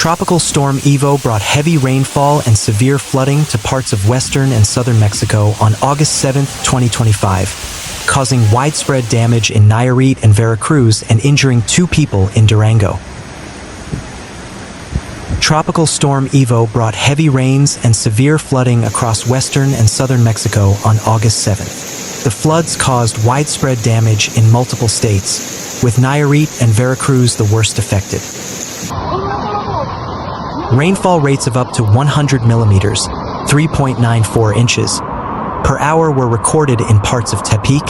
Tropical Storm Ivo brought heavy rainfall and severe flooding to parts of western and southern Mexico on August 7, 2025, causing widespread damage in Nayarit and Veracruz and injuring 2 people in Durango. Tropical Storm Ivo brought heavy rains and severe flooding across western and southern Mexico on August 7th. The floods caused widespread damage in multiple states, with Nayarit and Veracruz the worst affected. Rainfall rates of up to 100 millimeters, 3.94 inches, per hour were recorded in parts of Tepic,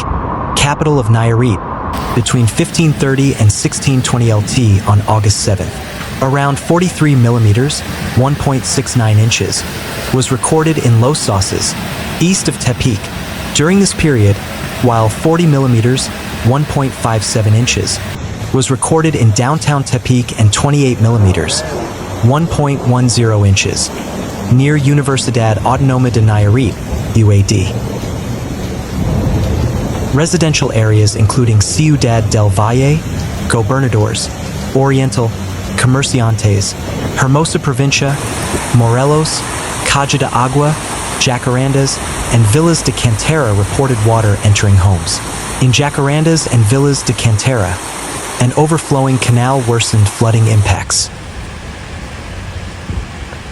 capital of Nayarit, between 1530 and 1620 LT on August 7th. Around 43 millimeters, 1.69 inches, was recorded in Los Sauces, east of Tepic, during this period, while 40 millimeters, 1.57 inches, was recorded in downtown Tepic and 28 millimeters, 1.10 inches, near Universidad Autónoma de Nayarit, UAD. Residential areas including Ciudad del Valle, Gobernadores, Oriental, Comerciantes, Hermosa Provincia, Morelos, Caja de Agua, Jacarandas, and Villas de Cantera reported water entering homes. In Jacarandas and Villas de Cantera, an overflowing canal worsened flooding impacts.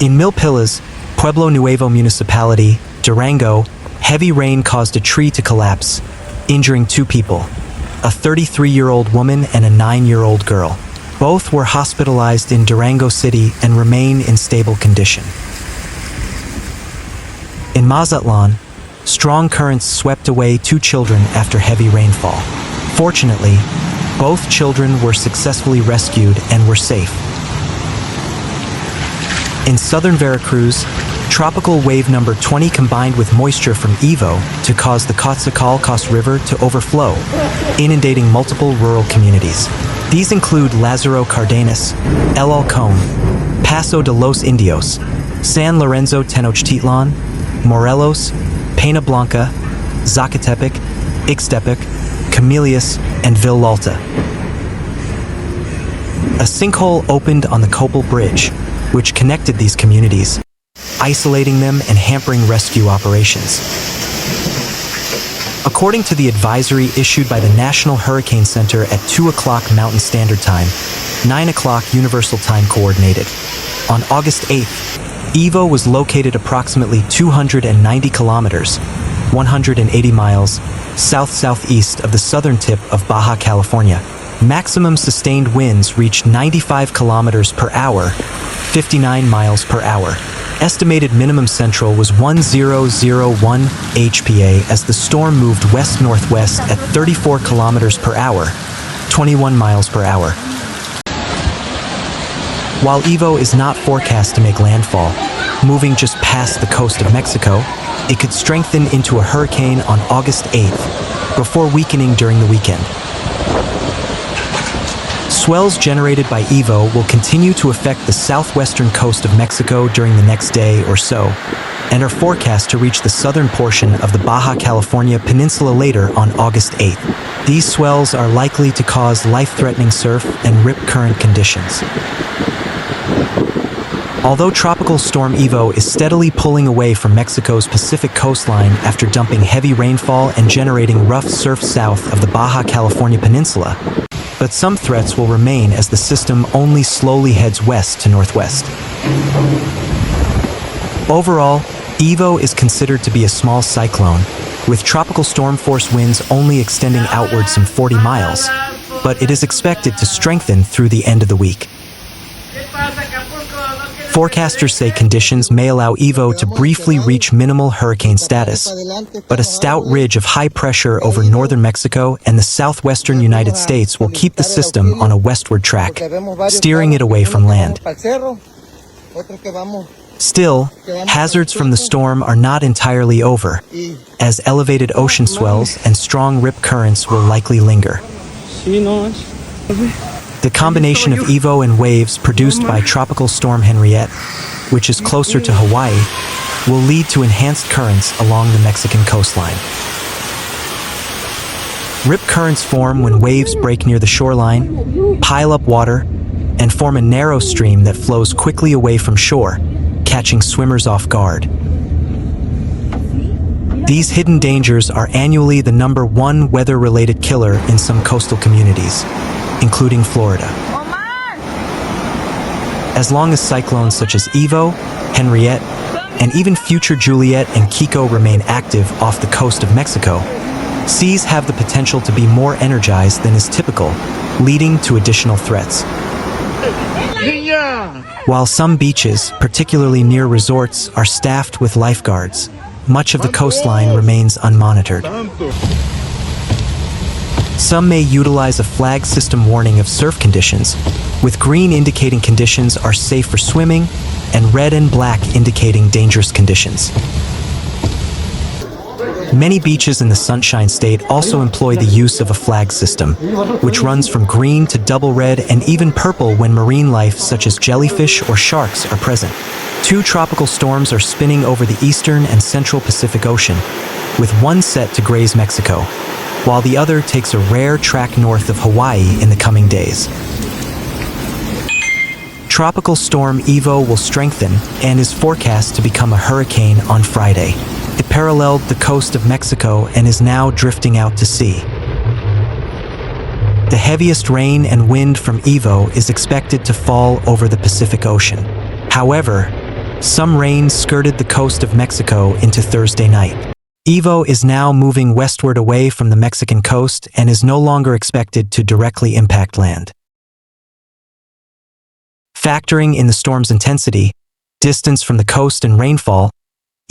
In Milpillas, Pueblo Nuevo municipality, Durango, heavy rain caused a tree to collapse, injuring 2 people, a 33-year-old woman and a 9-year-old girl. Both were hospitalized in Durango City and remain in stable condition. In Mazatlán, strong currents swept away 2 children after heavy rainfall. Fortunately, both children were successfully rescued and were safe. In southern Veracruz, tropical wave number 20 combined with moisture from Ivo to cause the Coatzacoalcos River to overflow, inundating multiple rural communities. These include Lázaro Cárdenas, El Halcón, Paso de los Indios, San Lorenzo Tenochtitlan, Morelos, Pena Blanca, Zacatepec, Ixtepec, Camelias, and Villalta. A sinkhole opened on the Copal Bridge, which connected these communities, isolating them and hampering rescue operations. According to the advisory issued by the National Hurricane Center at 2 o'clock Mountain Standard Time, 9 o'clock Universal Time Coordinated, on August 8th, Ivo was located approximately 290 kilometers, 180 miles, south-southeast of the southern tip of Baja California. Maximum sustained winds reached 95 kilometers per hour, 59 miles per hour. Estimated minimum central was 1001 HPA as the storm moved west-northwest at 34 kilometers per hour, 21 miles per hour. While Ivo is not forecast to make landfall, moving just past the coast of Mexico, it could strengthen into a hurricane on August 8th, before weakening during the weekend. Swells generated by Ivo will continue to affect the southwestern coast of Mexico during the next day or so, and are forecast to reach the southern portion of the Baja California Peninsula later on August 8th. These swells are likely to cause life-threatening surf and rip current conditions. Although Tropical Storm Ivo is steadily pulling away from Mexico's Pacific coastline after dumping heavy rainfall and generating rough surf south of the Baja California Peninsula, but some threats will remain as the system only slowly heads west to northwest. Overall, Ivo is considered to be a small cyclone, with tropical storm force winds only extending outward some 40 miles, but it is expected to strengthen through the end of the week. Forecasters say conditions may allow Ivo to briefly reach minimal hurricane status, but a stout ridge of high pressure over northern Mexico and the southwestern United States will keep the system on a westward track, steering it away from land. Still, hazards from the storm are not entirely over, as elevated ocean swells and strong rip currents will likely linger. The combination of Ivo and waves produced by Tropical Storm Henriette, which is closer to Hawaii, will lead to enhanced currents along the Mexican coastline. Rip currents form when waves break near the shoreline, pile up water, and form a narrow stream that flows quickly away from shore, catching swimmers off guard. These hidden dangers are annually the #1 weather-related killer in some coastal communities, including Florida. As long as cyclones such as Ivo, Henriette, and even future Juliet and Kiko remain active off the coast of Mexico, seas have the potential to be more energized than is typical, leading to additional threats. While some beaches, particularly near resorts, are staffed with lifeguards, much of the coastline remains unmonitored. Some may utilize a flag system warning of surf conditions, with green indicating conditions are safe for swimming and red and black indicating dangerous conditions. Many beaches in the Sunshine State also employ the use of a flag system, which runs from green to double red and even purple when marine life such as jellyfish or sharks are present. 2 tropical storms are spinning over the eastern and central Pacific Ocean, with one set to graze Mexico, while the other takes a rare track north of Hawaii in the coming days. Tropical Storm Ivo will strengthen and is forecast to become a hurricane on Friday. It paralleled the coast of Mexico and is now drifting out to sea. The heaviest rain and wind from Ivo is expected to fall over the Pacific Ocean. However, some rain skirted the coast of Mexico into Thursday night. Ivo is now moving westward away from the Mexican coast and is no longer expected to directly impact land. Factoring in the storm's intensity, distance from the coast and rainfall,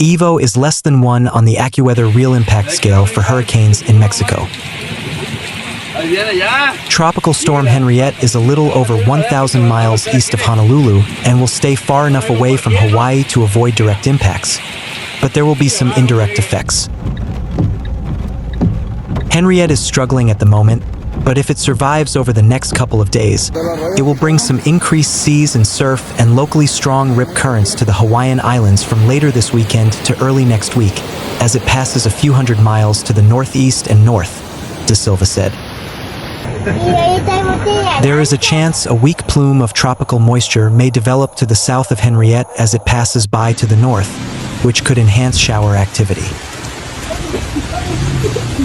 Ivo is less than 1 on the AccuWeather Real Impact Scale for hurricanes in Mexico. Tropical Storm Henriette is a little over 1,000 miles east of Honolulu and will stay far enough away from Hawaii to avoid direct impacts, but there will be some indirect effects. Henriette is struggling at the moment, but if it survives over the next couple of days, it will bring some increased seas and surf and locally strong rip currents to the Hawaiian Islands from later this weekend to early next week, as it passes a few hundred miles to the northeast and north, De Silva said. There is a chance a weak plume of tropical moisture may develop to the south of Henriette as it passes by to the north, which could enhance shower activity.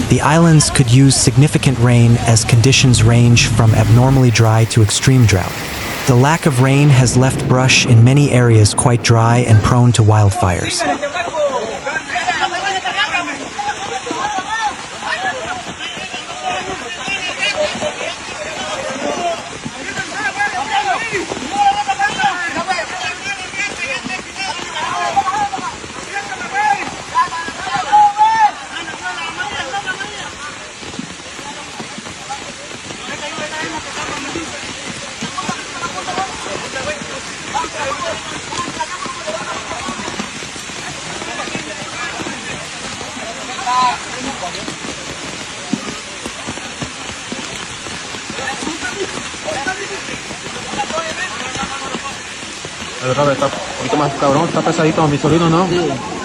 The islands could use significant rain as conditions range from abnormally dry to extreme drought. The lack of rain has left brush in many areas quite dry and prone to wildfires. El rabo está un poquito más cabrón, está pesadito mi sobrino, ¿no? Sí.